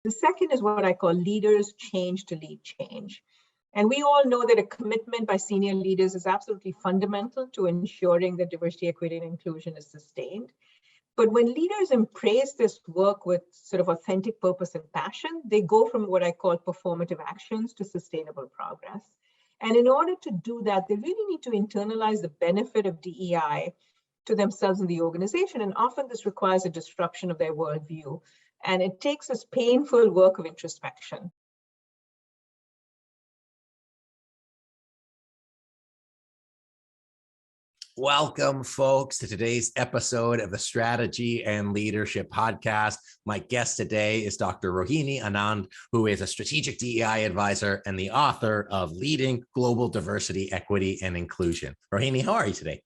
The second is what I call leaders change to lead change. And we all know that a commitment by senior leaders is absolutely fundamental to ensuring that diversity, equity, and inclusion is sustained. But when leaders embrace this work with sort of authentic purpose and passion, they go from what I call performative actions to sustainable progress. And in order to do that, they really need to internalize the benefit of DEI to themselves and the organization. And often this requires a disruption of their worldview. And it takes this painful work of introspection. Welcome, folks, to today's episode of the Strategy and Leadership Podcast. My guest today is Dr. Rohini Anand, who is a strategic DEI advisor and the author of Leading Global Diversity, Equity, and Inclusion. Rohini, how are you today?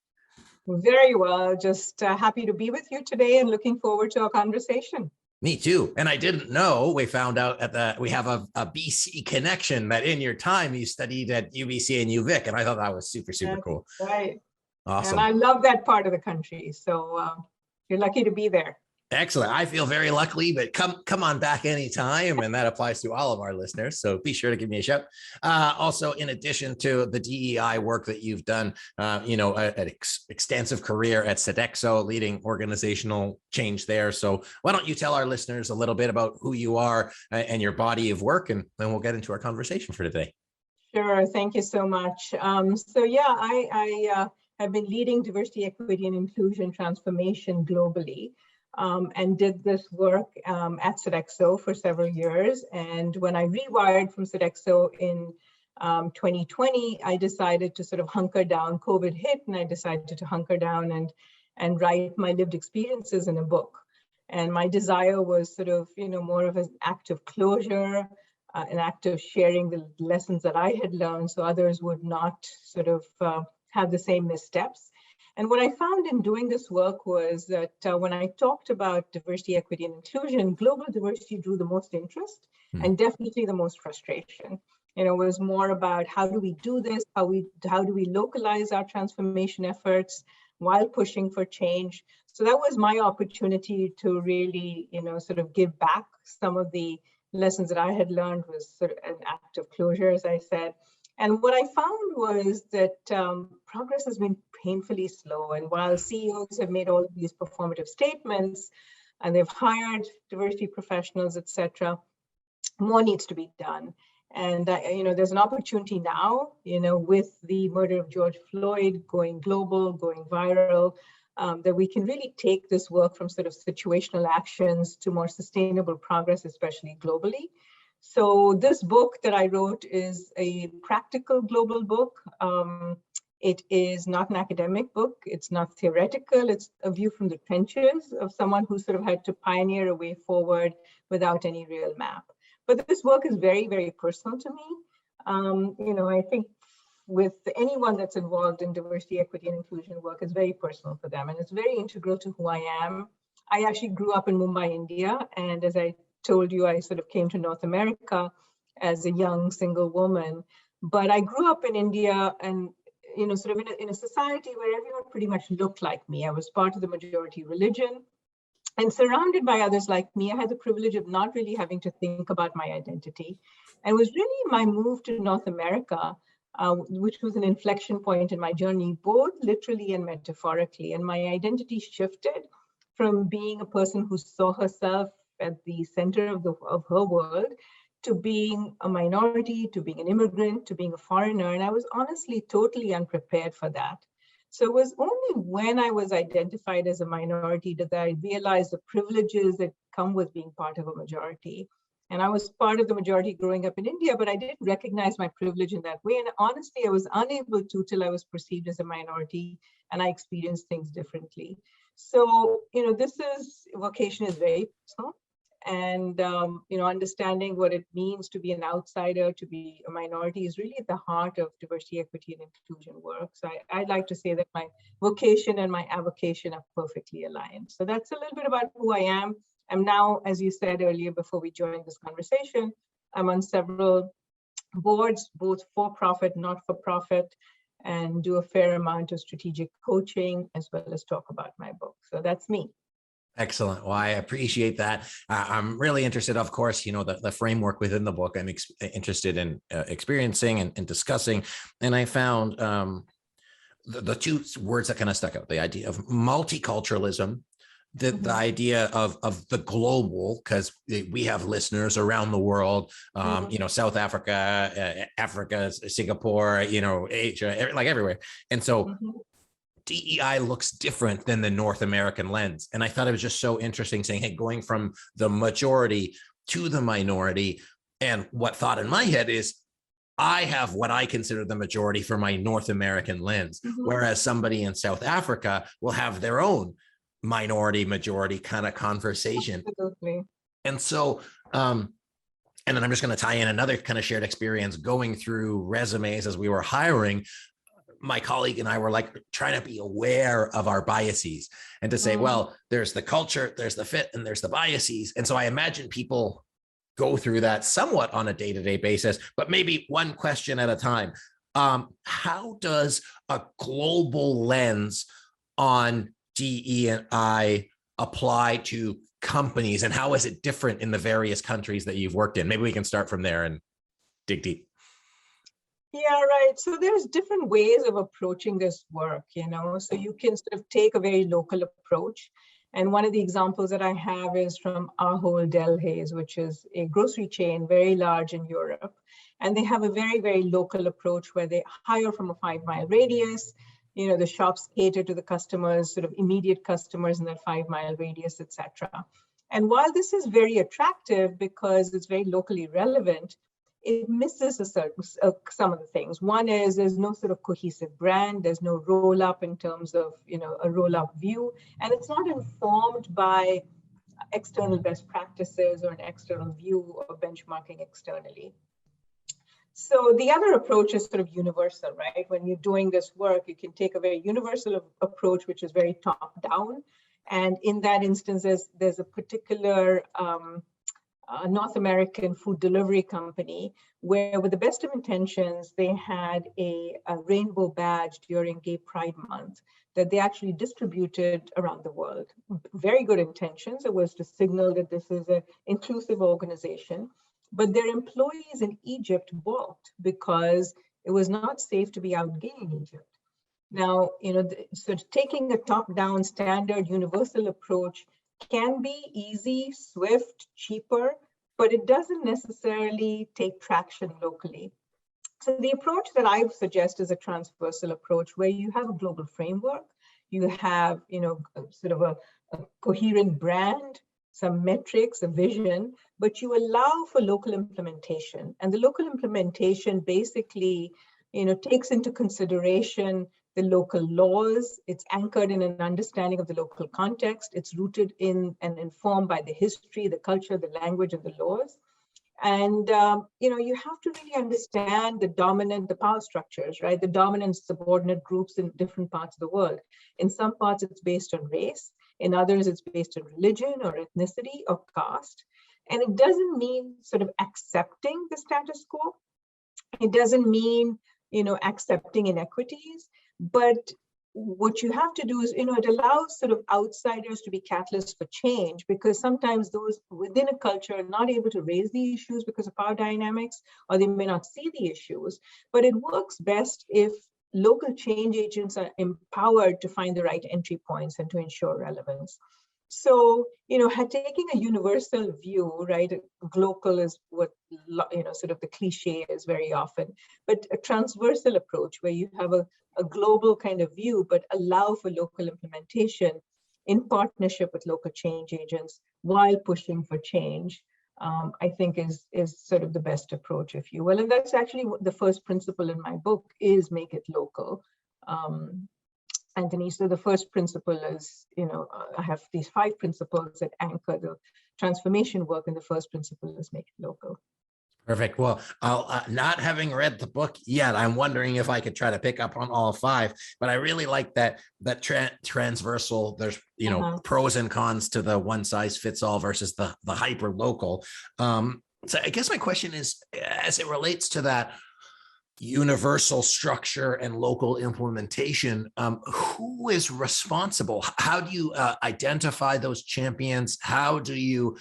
Very well. Just happy to be with you today and looking forward to our conversation. Me too. And I didn't know, we found out we have a BC connection, that in your time you studied at UBC and UVic. And I thought that was super cool. Right. Awesome. And I love that part of the country. So you're lucky to be there. Excellent. I feel very lucky, but come on back anytime. And that applies to all of our listeners. So be sure to give me a shout. Also, in addition to the DEI work that you've done, an extensive career at Sodexo, leading organizational change there. So why don't you tell our listeners a little bit about who you are and your body of work, and then we'll get into our conversation for today. Sure. Thank you so much. I have been leading diversity, equity, and inclusion transformation globally, and did this work at Sodexo for several years. And when I rewired from Sodexo in 2020, I decided to sort of hunker down. COVID hit, and I decided to hunker down and write my lived experiences in a book. And my desire was sort of, more of an act of closure, an act of sharing the lessons that I had learned so others would not sort of have the same missteps. And what I found in doing this work was that when I talked about diversity, equity, and inclusion, global diversity drew the most interest and definitely the most frustration. It was more about how do we do this? How do we localize our transformation efforts while pushing for change? So that was my opportunity to really, sort of give back some of the lessons that I had learned, was sort of an act of closure, as I said. And what I found was that progress has been painfully slow. And while CEOs have made all of these performative statements and they've hired diversity professionals, et cetera, more needs to be done. And, there's an opportunity now, with the murder of George Floyd going global, going viral, that we can really take this work from sort of situational actions to more sustainable progress, especially globally. So this book that I wrote is a practical global book. It is not an academic book. It's not theoretical. It's a view from the trenches of someone who sort of had to pioneer a way forward without any real map. But this work is very, very personal to me. I think with anyone that's involved in diversity, equity, and inclusion work, it's very personal for them. And it's very integral to who I am. I actually grew up in Mumbai, India. And as I told you, I sort of came to North America as a young single woman. But I grew up in India and, sort of in a society where everyone pretty much looked like me. I was part of the majority religion. And surrounded by others like me, I had the privilege of not really having to think about my identity. And it was really my move to North America, which was an inflection point in my journey, both literally and metaphorically. And my identity shifted from being a person who saw herself at the center of her world to being a minority, to being an immigrant, to being a foreigner. And I was honestly totally unprepared for that. So it was only when I was identified as a minority that I realized the privileges that come with being part of a majority. And I was part of the majority growing up in India, but I didn't recognize my privilege in that way. And honestly, I was unable to till I was perceived as a minority and I experienced things differently. So, vocation is very personal. And, understanding what it means to be an outsider, to be a minority is really at the heart of diversity, equity, and inclusion work. So I'd like to say that my vocation and my avocation are perfectly aligned. So that's a little bit about who I am. I'm now, as you said earlier, before we joined this conversation, I'm on several boards, both for-profit, not-for-profit, and do a fair amount of strategic coaching, as well as talk about my book. So that's me. Excellent. Well, I appreciate that. I'm really interested, of course, the framework within the book I'm interested in experiencing and discussing. And I found the two words that kind of stuck out, the idea of multiculturalism, the idea of the global, because we have listeners around the world, South Africa, Africa, Singapore, Asia, like everywhere. And so DEI looks different than the North American lens. And I thought it was just so interesting saying, hey, going from the majority to the minority. And what thought in my head is, I have what I consider the majority for my North American lens, whereas somebody in South Africa will have their own minority majority kind of conversation. Absolutely. And so, and then I'm just going to tie in another kind of shared experience going through resumes as we were hiring. My colleague and I were like trying to be aware of our biases and to say, well, there's the culture, there's the fit, and there's the biases. And so I imagine people go through that somewhat on a day-to-day basis, but maybe one question at a time. How does a global lens on DE&I apply to companies, and how is it different in the various countries that you've worked in? Maybe we can start from there and dig deep. Yeah, right. So there's different ways of approaching this work, so you can sort of take a very local approach. And one of the examples that I have is from Ahold Delhaize, which is a grocery chain, very large in Europe. And they have a very, very local approach where they hire from a 5-mile radius. The shops cater to the customers, sort of immediate customers in that 5-mile radius, etc. And while this is very attractive because it's very locally relevant, it misses some of the things. One is there's no sort of cohesive brand. There's no roll up in terms of, a roll up view. And it's not informed by external best practices or an external view or benchmarking externally. So the other approach is sort of universal, right? When you're doing this work, you can take a very universal approach, which is very top down. And in that instance, there's a particular North American food delivery company where, with the best of intentions, they had a rainbow badge during Gay Pride Month that they actually distributed around the world. Very good intentions. It was to signal that this is an inclusive organization, but their employees in Egypt balked because it was not safe to be out gay in Egypt. Now, so taking a top-down standard universal approach can be easy, swift, cheaper, but it doesn't necessarily take traction locally. So the approach that I suggest is a transversal approach where you have a global framework, you have, sort of a coherent brand, some metrics, a vision, but you allow for local implementation. And the local implementation basically, takes into consideration the local laws. It's anchored in an understanding of the local context. It's rooted in and informed by the history, the culture, the language, and the laws. And, you have to really understand the power structures, right? The dominant subordinate groups in different parts of the world. In some parts, it's based on race. In others, it's based on religion or ethnicity or caste. And it doesn't mean sort of accepting the status quo. It doesn't mean, accepting inequities. But what you have to do is, it allows sort of outsiders to be catalysts for change, because sometimes those within a culture are not able to raise the issues because of power dynamics, or they may not see the issues. But it works best if local change agents are empowered to find the right entry points and to ensure relevance. So, taking a universal view, right? Global is what, sort of the cliche is very often, but a transversal approach where you have a global kind of view, but allow for local implementation in partnership with local change agents while pushing for change, I think is sort of the best approach, if you will. And that's actually the first principle in my book is make it local. Anthony, so the first principle is, I have these 5 principles that anchor the transformation work, and the first principle is make it local. Perfect. Well, I'll, not having read the book yet, I'm wondering if I could try to pick up on all 5. But I really like that transversal. There's pros and cons to the one size fits all versus the hyper local. So I guess my question is, as it relates to that, universal structure and local implementation, who is responsible? How do you identify those champions? How do you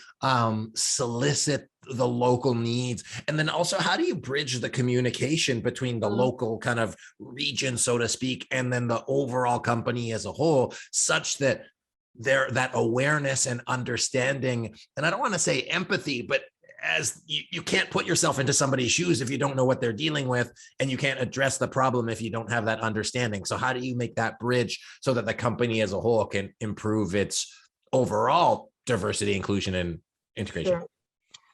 solicit the local needs? And then also, how do you bridge the communication between the local kind of region, so to speak, and then the overall company as a whole, such that that awareness and understanding, and I don't want to say empathy, but as you can't put yourself into somebody's shoes if you don't know what they're dealing with, and you can't address the problem if you don't have that understanding. So how do you make that bridge so that the company as a whole can improve its overall diversity, inclusion, and integration? Sure.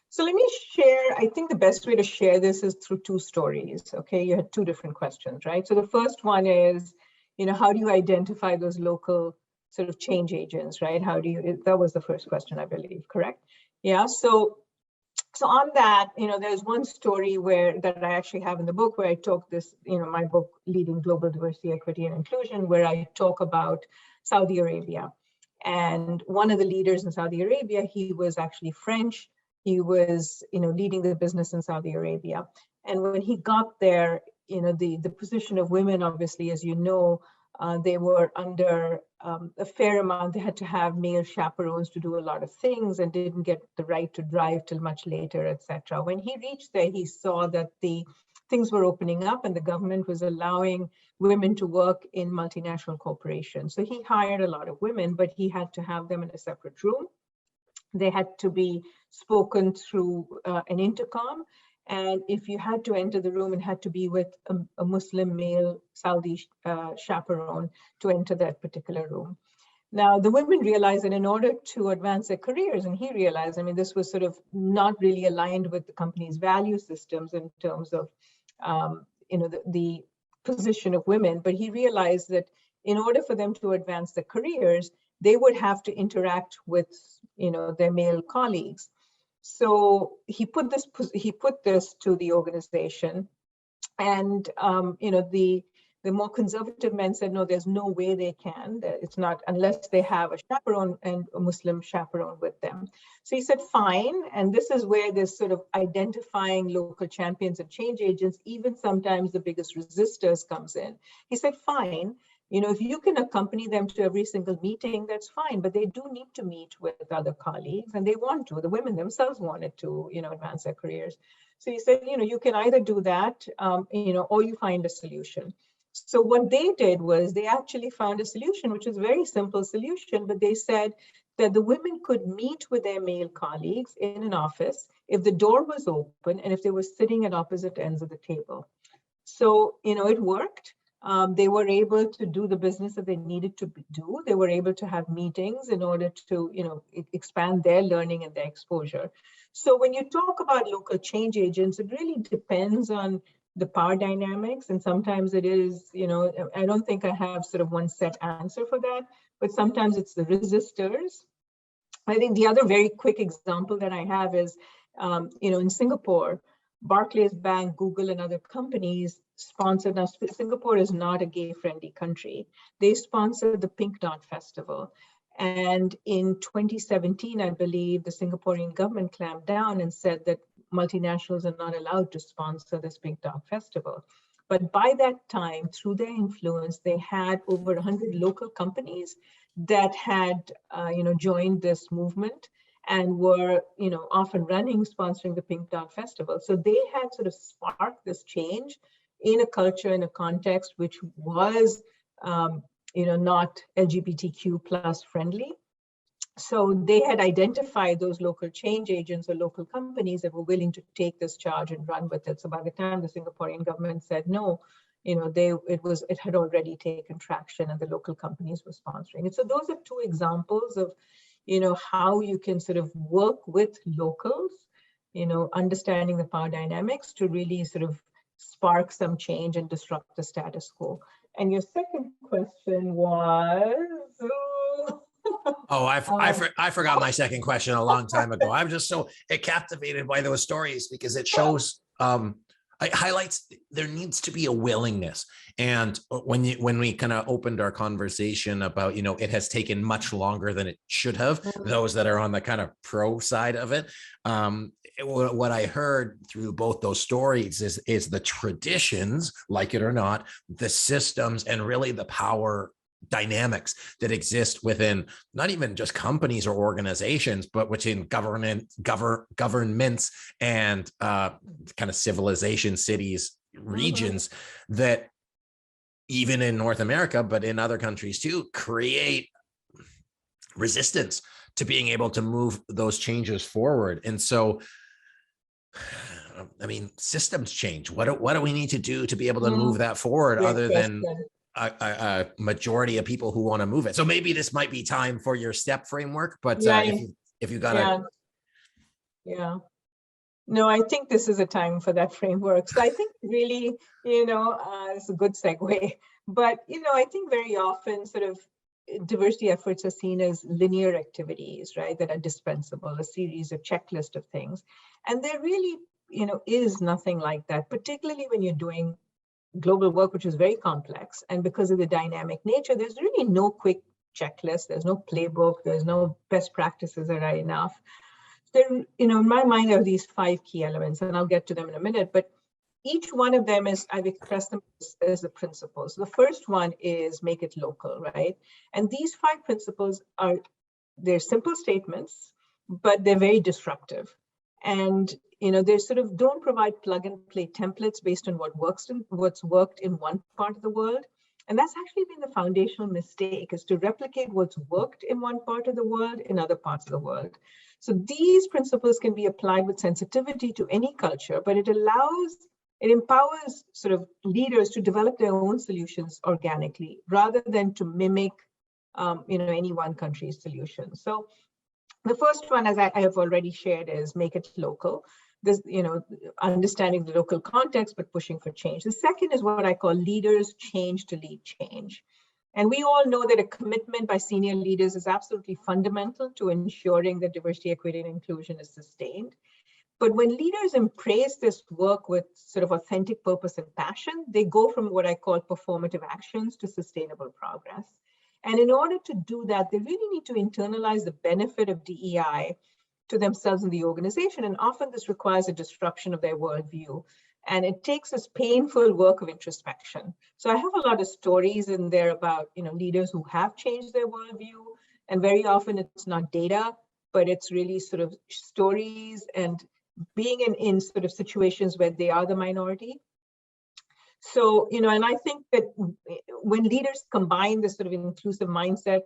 So let me share, I think the best way to share this is through two stories. Okay, you had two different questions, right? So the first one is, how do you identify those local sort of change agents, right? That was the first question, I believe, correct? Yeah, so on that, there's one story that I actually have in the book where I talk this, my book, Leading Global Diversity, Equity, and Inclusion, where I talk about Saudi Arabia. And one of the leaders in Saudi Arabia, he was actually French. He was, leading the business in Saudi Arabia. And when he got there, the position of women, obviously, as you know, they were under a fair amount. They had to have male chaperones to do a lot of things and didn't get the right to drive till much later, etc. When he reached there, he saw that the things were opening up and the government was allowing women to work in multinational corporations. So he hired a lot of women, but he had to have them in a separate room. They had to be spoken through an intercom. And if you had to enter the room, it had to be with a Muslim male Saudi chaperone to enter that particular room. Now, the women realized that in order to advance their careers, and he realized, this was sort of not really aligned with the company's value systems in terms of, the position of women, but he realized that in order for them to advance their careers, they would have to interact with, their male colleagues. So he put this to the organization, and the more conservative men said, no, there's no way they can. It's not unless they have a chaperone and a Muslim chaperone with them. So he said, fine. And this is where this sort of identifying local champions and change agents, even sometimes the biggest resistors, comes in. He said, fine. If you can accompany them to every single meeting, that's fine, but they do need to meet with other colleagues, and they want to. The women themselves wanted to, advance their careers. So he said, you can either do that, or you find a solution. So what they did was they actually found a solution, which is a very simple solution, but they said that the women could meet with their male colleagues in an office if the door was open and if they were sitting at opposite ends of the table. So, it worked. They were able to do the business that they needed to do. They were able to have meetings in order to, expand their learning and their exposure. So when you talk about local change agents, it really depends on the power dynamics. And sometimes it is, I don't think I have sort of one set answer for that, but sometimes it's the resistors. I think the other very quick example that I have is, in Singapore, Barclays Bank, Google, and other companies sponsored. Now, Singapore is not a gay-friendly country. They sponsored the Pink Dot Festival. And in 2017, I believe, the Singaporean government clamped down and said that multinationals are not allowed to sponsor this Pink Dot Festival. But by that time, through their influence, they had over 100 local companies that had, joined this movement and were, off and running, sponsoring the Pink Dot Festival. So they had sort of sparked this change in a culture, in a context which was, not LGBTQ plus friendly. So they had identified those local change agents or local companies that were willing to take this charge and run with it. So by the time the Singaporean government said no, it had already taken traction and the local companies were sponsoring it. So those are two examples of, how you can sort of work with locals, understanding the power dynamics to really sort of spark some change and disrupt the status quo. And your second question was... Oh, I forgot my second question a long time ago. I'm just so captivated by those stories because it shows it highlights there needs to be a willingness. And when we kind of opened our conversation about, it has taken much longer than it should have, those that are on the kind of pro side of it, what I heard through both those stories is the traditions, like it or not, the systems, and really the power dynamics that exist within not even just companies or organizations, but within governments and kind of civilization, cities, regions, that even in North America, but in other countries too, create resistance to being able to move those changes forward. And so, I mean, systems change. What do we need to do to be able to move that forward, other than a majority of people who want to move it? So maybe this might be time for your STEP framework, but if you got No, I think this is a time for that framework. So I think really, it's a good segue. But, I think very often sort of diversity efforts are seen as linear activities, right, that are dispensable, a series of checklist of things. And there really, is nothing like that, particularly when you're doing global work, which is very complex. And because of the dynamic nature, there's really no quick checklist. There's no playbook. There's no best practices that are enough. There, in my mind, there are these 5 key elements, and I'll get to them in a minute, but each one of them is, I've expressed them as the principles. The first one is make it local, right? And these 5 principles they're simple statements, but they're very disruptive. And, they sort of don't provide plug and play templates based on what's worked in one part of the world. And that's actually been the foundational mistake, is to replicate what's worked in one part of the world in other parts of the world. So these principles can be applied with sensitivity to any culture, but it empowers sort of leaders to develop their own solutions organically, rather than to mimic, any one country's solution. So the first one, as I have already shared, is make it local. This, understanding the local context, but pushing for change. The second is what I call leaders change to lead change. And we all know that a commitment by senior leaders is absolutely fundamental to ensuring that diversity, equity, and inclusion is sustained. But when leaders embrace this work with sort of authentic purpose and passion, they go from what I call performative actions to sustainable progress. And in order to do that, they really need to internalize the benefit of DEI to themselves and the organization. And often this requires a disruption of their worldview. And it takes this painful work of introspection. So I have a lot of stories in there about, leaders who have changed their worldview. And very often it's not data, but it's really sort of stories and being in sort of situations where they are the minority. So, and I think that when leaders combine this sort of inclusive mindset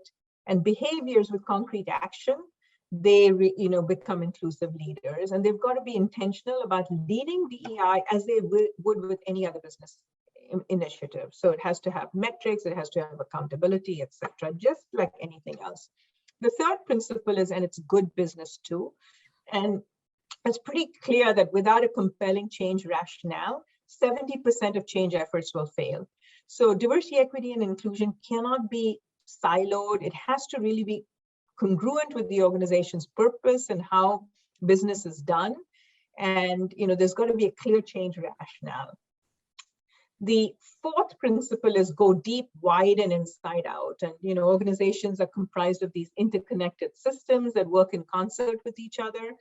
and behaviors with concrete action, they become inclusive leaders, and they've got to be intentional about leading DEI as they would with any other business initiative. So it has to have metrics, it has to have accountability, etc., just like anything else. The third principle is, and it's good business too, and it's pretty clear that without a compelling change rationale, 70% of change efforts will fail. So diversity, equity, and inclusion cannot be siloed. It has to really be congruent with the organization's purpose and how business is done. And, there's got to be a clear change rationale. The fourth principle is go deep, wide, and inside out. And, organizations are comprised of these interconnected systems that work in concert with each other.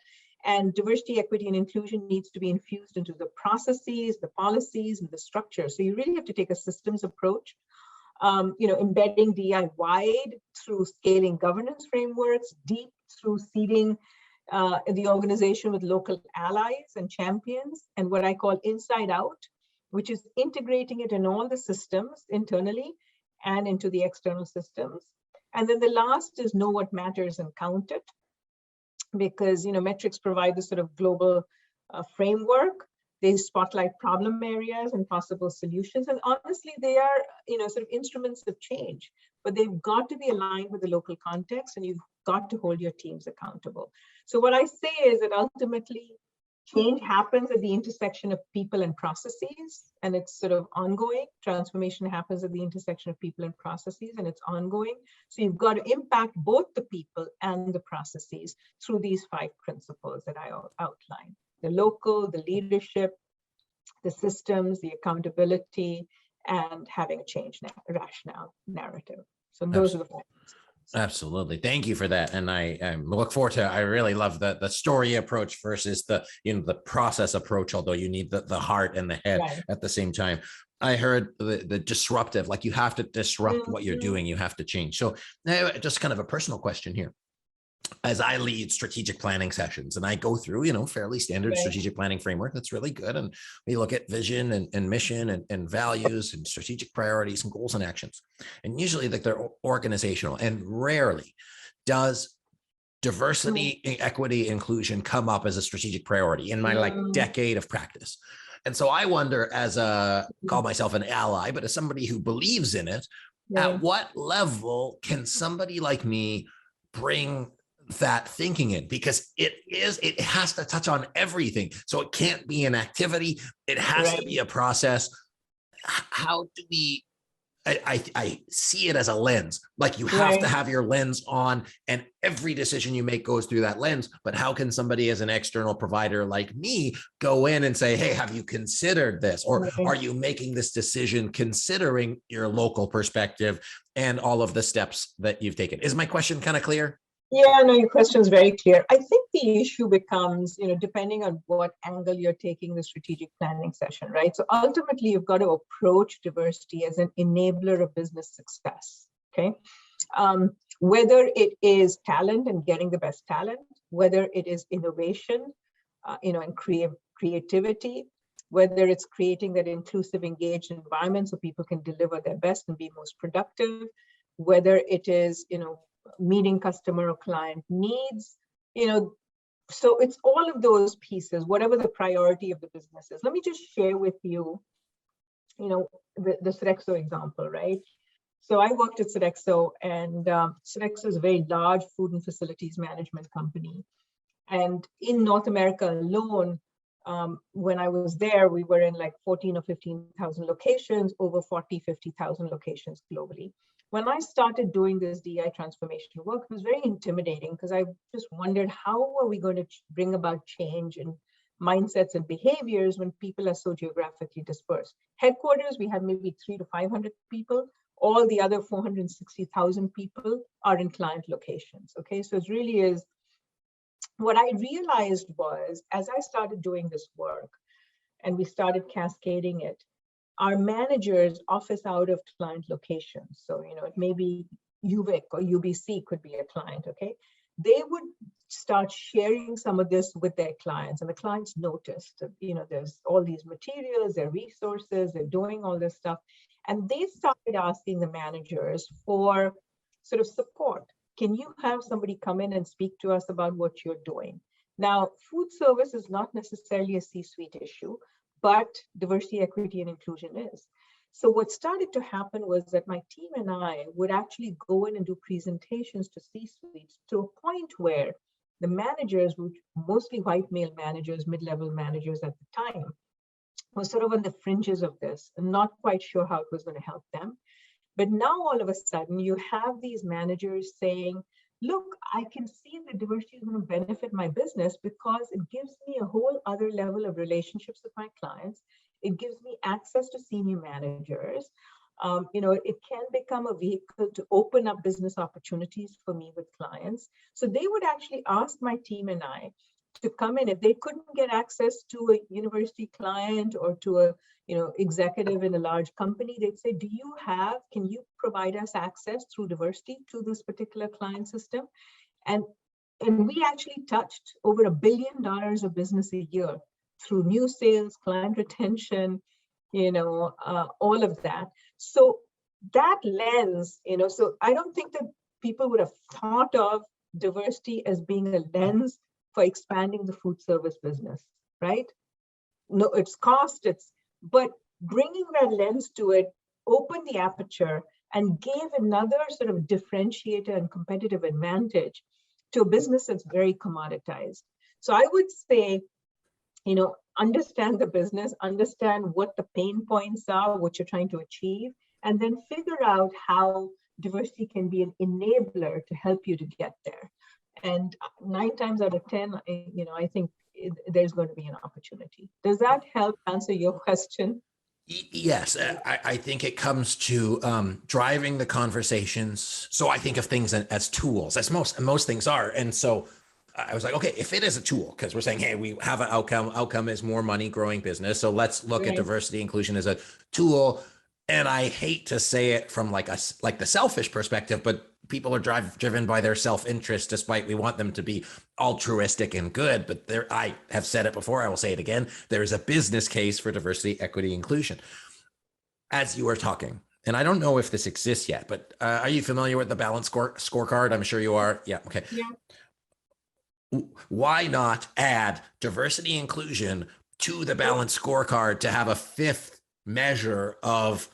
And diversity, equity, and inclusion needs to be infused into the processes, the policies, and the structure. So you really have to take a systems approach. Embedding DEI wide through scaling governance frameworks, deep through seeding the organization with local allies and champions, and what I call inside out, which is integrating it in all the systems internally and into the external systems. And then the last is know what matters and count it, because metrics provide this sort of global framework. They spotlight problem areas and possible solutions. And honestly, they are, sort of instruments of change, but they've got to be aligned with the local context, and you've got to hold your teams accountable. So what I say is that ultimately change happens at the intersection of people and processes, and it's sort of ongoing. Transformation happens at the intersection of people and processes, and it's ongoing. So you've got to impact both the people and the processes through these 5 principles that I outlined. The local, the leadership, the systems, the accountability, and having a change rationale narrative. So those are the four. Absolutely. Thank you for that. And I look forward to, I really love the story approach versus the process approach, although you need the heart and the head at the same time. I heard the disruptive, like you have to disrupt what you're doing, you have to change. So just kind of a personal question here. As I lead strategic planning sessions and I go through, fairly standard strategic planning framework, that's really good. And we look at vision and mission and values and strategic priorities and goals and actions. And usually like they're organizational, and rarely does diversity, equity, inclusion come up as a strategic priority in my decade of practice. And so I wonder, as call myself an ally, but as somebody who believes in it, at what level can somebody like me bring that thinking in? Because it has to touch on everything. So it can't be an activity. It has to be a process. How do we, I see it as a lens, like you have to have your lens on, and every decision you make goes through that lens. But how can somebody as an external provider like me go in and say, hey, have you considered this? Or are you making this decision considering your local perspective and all of the steps that you've taken? Is my question kind of clear? Yeah, no, your question is very clear. I think the issue becomes, depending on what angle you're taking the strategic planning session, right? So ultimately, you've got to approach diversity as an enabler of business success, okay? Whether it is talent and getting the best talent, whether it is innovation, and creativity, whether it's creating that inclusive, engaged environment so people can deliver their best and be most productive, whether it is, meeting customer or client needs, so it's all of those pieces, whatever the priority of the business is. Let me just share with you, the Sodexo example, right? So I worked at Sodexo, and Sodexo is a very large food and facilities management company. And in North America alone, when I was there, we were in like 14 or 15,000 locations, over 40, 50,000 locations globally. When I started doing this DEI transformation work, it was very intimidating because I just wondered, how are we going to bring about change in mindsets and behaviors when people are so geographically dispersed? Headquarters, we have maybe 300 to 500 people. All the other 460,000 people are in client locations. Okay, so it really is. What I realized was, as I started doing this work and we started cascading it, our managers office out of client locations. So, it may be UVic or UBC could be a client, okay? They would start sharing some of this with their clients, and the clients noticed that, there's all these materials, their resources, they're doing all this stuff. And they started asking the managers for sort of support. Can you have somebody come in and speak to us about what you're doing? Now, food service is not necessarily a C-suite issue, but diversity, equity, and inclusion is. So what started to happen was that my team and I would actually go in and do presentations to C-suites to a point where the managers, which mostly white male managers, mid-level managers at the time, were sort of on the fringes of this and not quite sure how it was going to help them. But now all of a sudden you have these managers saying, look, I can see that diversity is going to benefit my business because it gives me a whole other level of relationships with my clients. It gives me access to senior managers. It can become a vehicle to open up business opportunities for me with clients. So they would actually ask my team and I to come in. If they couldn't get access to a university client or to a executive in a large company, they'd say, can you provide us access through diversity to this particular client system? And we actually touched over $1 billion of business a year through new sales, client retention, all of that. So that lens, so I don't think that people would have thought of diversity as being a lens for expanding the food service business, right? No, it's cost, but bringing that lens to it opened the aperture and gave another sort of differentiator and competitive advantage to a business that's very commoditized. So I would say, understand the business, understand what the pain points are, what you're trying to achieve, and then figure out how diversity can be an enabler to help you to get there. And 9 times out of 10, I think there's going to be an opportunity. Does that help answer your question? Yes, I think it comes to driving the conversations. So I think of things as tools, as most things are. And so I was like, okay, if it is a tool, because we're saying, hey, we have an outcome is more money, growing business. So let's look at diversity inclusion as a tool. And I hate to say it from like the selfish perspective, but people are driven by their self-interest, despite we want them to be altruistic and good. But I have said it before, I will say it again, there is a business case for diversity, equity, inclusion. As you were talking, and I don't know if this exists yet, but are you familiar with the balanced scorecard? I'm sure you are. Yeah. Okay. Yeah. Why not add diversity inclusion to the balanced scorecard to have a fifth measure of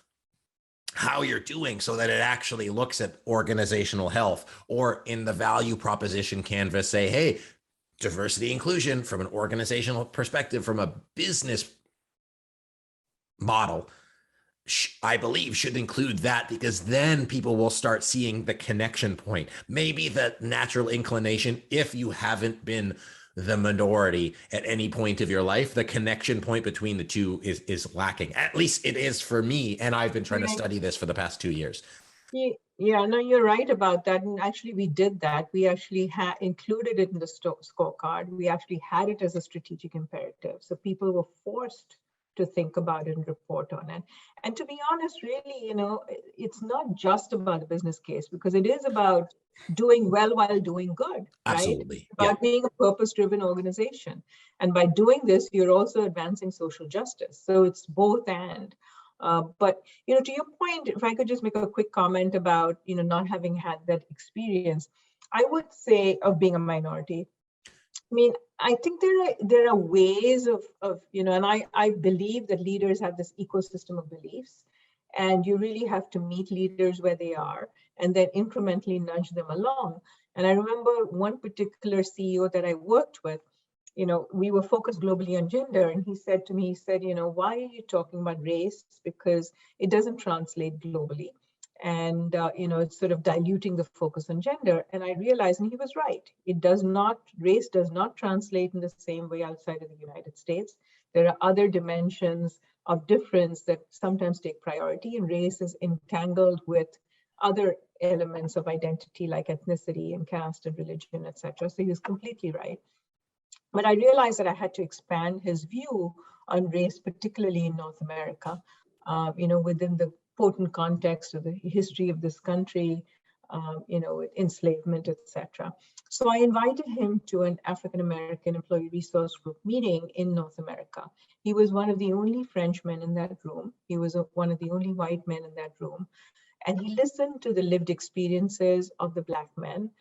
how you're doing, so that it actually looks at organizational health, or in the value proposition canvas, say, hey, diversity inclusion from an organizational perspective, from a business model, I believe should include that, because then people will start seeing the connection point. Maybe the natural inclination, if you haven't been the minority at any point of your life, the connection point between the two is lacking. At least it is for me. And I've been trying to study this for the past 2 years. Yeah, no, you're right about that. And actually, we did that. We actually included it in the scorecard. We actually had it as a strategic imperative. So people were forced to think about it and report on it. And to be honest, really, it's not just about the business case, because it is about doing well while doing good, Absolutely. right? It's about being a purpose-driven organization. And by doing this, you're also advancing social justice. So it's both and. But, to your point, if I could just make a quick comment about, not having had that experience, I would say, of being a minority. I mean, I think there are ways of and I believe that leaders have this ecosystem of beliefs, and you really have to meet leaders where they are and then incrementally nudge them along. And I remember one particular CEO that I worked with, we were focused globally on gender, and he said to me, why are you talking about race? Because it doesn't translate globally. And, it's sort of diluting the focus on gender. And I realized, and he was right, race does not translate in the same way outside of the United States. There are other dimensions of difference that sometimes take priority, and race is entangled with other elements of identity like ethnicity and caste and religion, etc. So he was completely right. But I realized that I had to expand his view on race, particularly in North America, within the potent context of the history of this country, with enslavement, etc. So I invited him to an African-American employee resource group meeting in North America. He was one of the only Frenchmen in that room. He was one of the only white men in that room. And he listened to the lived experiences of the Black men.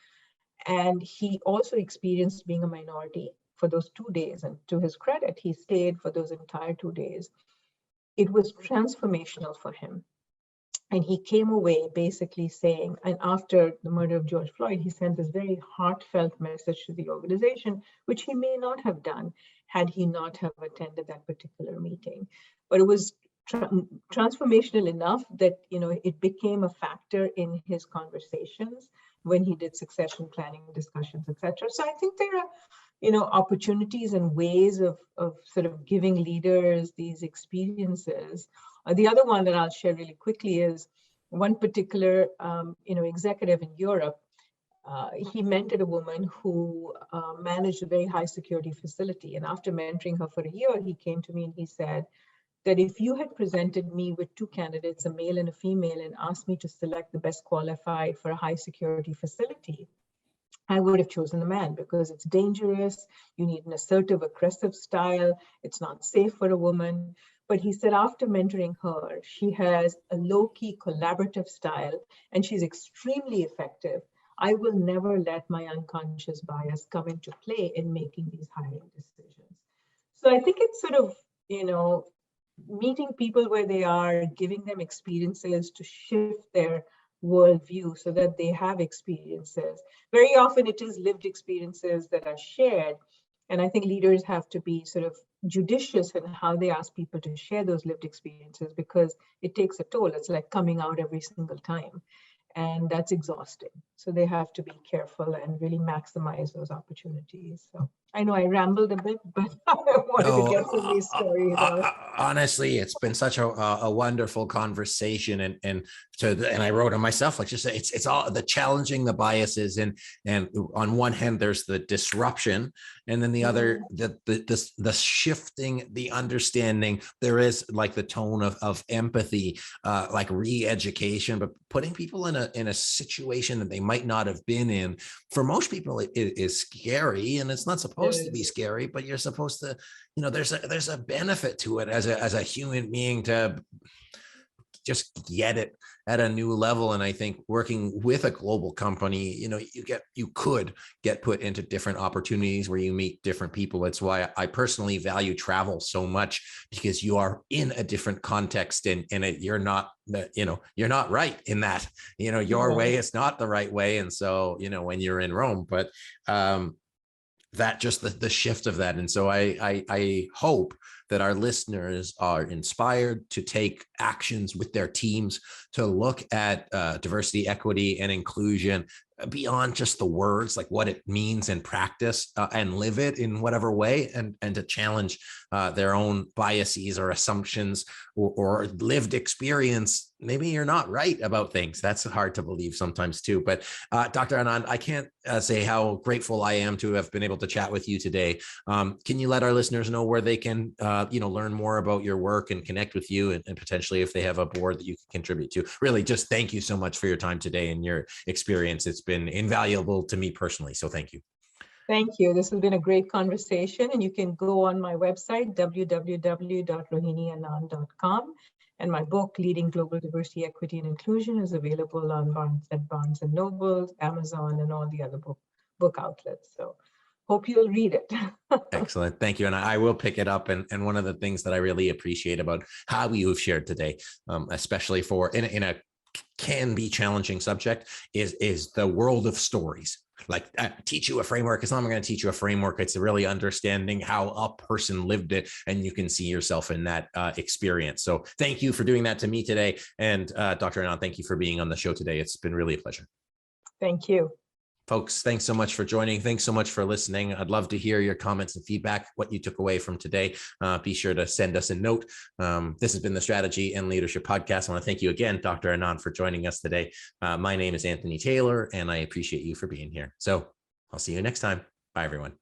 And he also experienced being a minority for those 2 days. And to his credit, he stayed for those entire 2 days. It was transformational for him. And he came away basically saying, and after the murder of George Floyd, he sent this very heartfelt message to the organization, which he may not have done had he not have attended that particular meeting. But it was transformational enough that, it became a factor in his conversations when he did succession planning discussions, etc. So I think there are, opportunities and ways of sort of giving leaders these experiences. The other one that I'll share really quickly is one particular, executive in Europe. He mentored a woman who managed a very high security facility. And after mentoring her for a year, he came to me and he said that if you had presented me with 2 candidates, a male and a female, and asked me to select the best qualified for a high security facility, I would have chosen the man, because it's dangerous. You need an assertive, aggressive style. It's not safe for a woman. But he said, after mentoring her, she has a low-key collaborative style, and she's extremely effective. I will never let my unconscious bias come into play in making these hiring decisions. So I think it's sort of, meeting people where they are, giving them experiences to shift their worldview so that they have experiences. Very often it is lived experiences that are shared. And I think leaders have to be sort of judicious in how they ask people to share those lived experiences, because it takes a toll. It's like coming out every single time. And that's exhausting. So they have to be careful and really maximize those opportunities. So I know I rambled a bit, but I wanted to No, get some of these stories out. honestly, it's been such a wonderful conversation, and I wrote it myself. Like, just it's all the challenging the biases, and on one hand there's the disruption, and then the other the shifting, the understanding. There is like the tone of empathy, like re-education, but putting people in a situation that they might not have been in. For most people, it is scary, and it's not supposed to be scary, but you're supposed to, there's a benefit to it as a human being to just get it at a new level. And I think working with a global company, you could get put into different opportunities where you meet different people. It's why I personally value travel so much, because you are in a different context, and you're not, you're not right in that, your way is not the right way. And so, when you're in Rome, but that just the shift of that. And so I hope that our listeners are inspired to take actions with their teams to look at diversity, equity, and inclusion beyond just the words, like what it means in practice, and live it in whatever way, and to challenge their own biases or assumptions or lived experience. Maybe you're not right about things. That's hard to believe sometimes too. But Dr. Anand, I can't say how grateful I am to have been able to chat with you today. Can you let our listeners know where they can learn more about your work and connect with you, and potentially if they have a board that you can contribute to? Really, just thank you so much for your time today and your experience. It's been invaluable to me personally. So thank you. Thank you. This has been a great conversation, and you can go on my website, www.rohinianand.com. And my book, Leading Global Diversity, Equity, and Inclusion, is available on Barnes & Noble, Amazon, and all the other book outlets. So hope you'll read it. Excellent. Thank you. And I will pick it up. And one of the things that I really appreciate about how you have shared today, especially in a can be challenging subject, is the world of stories. Like, teach you a framework. It's not going to teach you a framework. It's really understanding how a person lived it, and you can see yourself in that experience. So thank you for doing that to me today. And Dr. Anand, thank you for being on the show today. It's been really a pleasure. Thank you. Folks, thanks so much for joining. Thanks so much for listening. I'd love to hear your comments and feedback, what you took away from today. Be sure to send us a note. This has been the Strategy and Leadership Podcast. I want to thank you again, Dr. Anand, for joining us today. My name is Anthony Taylor, and I appreciate you for being here. So I'll see you next time. Bye, everyone.